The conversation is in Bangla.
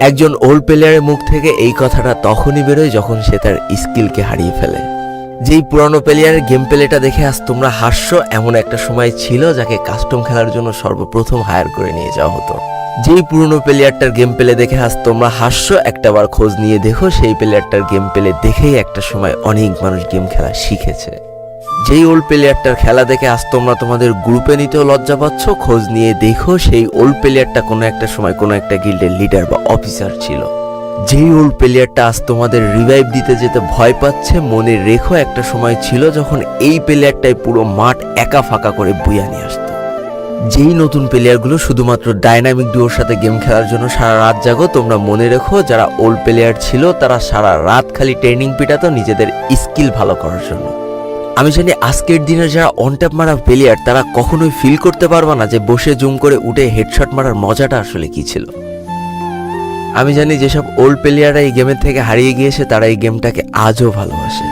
একজন ওল্ড প্লেয়ারের মুখ থেকে এই কথাটা তখনই বেরোয় যখন সে তার স্কিলকে হারিয়ে ফেলে। যেই পুরানো প্লেয়ারের গেম প্লেটা দেখে আজ তোমরা হাসছো, এমন একটা সময় ছিল যাকে কাস্টম খেলার জন্য সর্বপ্রথম হায়ার করে নিয়ে যাওয়া হতো। যেই পুরনো প্লেয়ারটার গেম প্লে দেখে আজ তোমরা হাসছো, একটাবার খোঁজ নিয়ে দেখো সেই প্লেয়ারটার গেম প্লে দেখেই একটা সময় অনেক মানুষ গেম খেলা শিখেছে। যেই ওল্ড প্লেয়ারটার খেলা দেখে আজ তোমরা তোমাদের গ্রুপে নিতেও লজ্জা পাচ্ছ, খোঁজ নিয়ে দেখো সেই ওল্ড প্লেয়ারটা কোনো একটা সময় কোনো একটা গিল্ডের লিডার বা অফিসার ছিল। যেই ওল্ড প্লেয়ারটা আজ তোমাদের রিভাইভ দিতে যেতে ভয় পাচ্ছে, মনে রেখো একটা সময় ছিল যখন এই প্লেয়ারটাই পুরো মাঠ একা ফাঁকা করে বুয়া নিয়ে আসতো। যেই নতুন প্লেয়ারগুলো শুধুমাত্র ডাইনামিক ডুয়োর সাথে গেম খেলার জন্য সারা রাত জাগো, তোমরা মনে রেখো যারা ওল্ড প্লেয়ার ছিল তারা সারা রাত খালি ট্রেনিং পিটাতো নিজেদের স্কিল ভালো করার জন্য। আমি জানি আজকের দিনের যারা অন ট্যাপ মারা প্লেয়ার তারা কখনোই ফিল করতে পারবে না যে বসে জুম করে উঠে হেডশট মারার মজাটা আসলে কি ছিল। আমি জানি যেসব ওল্ড প্লেয়াররা এই গেমের থেকে হারিয়ে গিয়েছে তারা এই গেমটাকে আজও ভালোবাসে।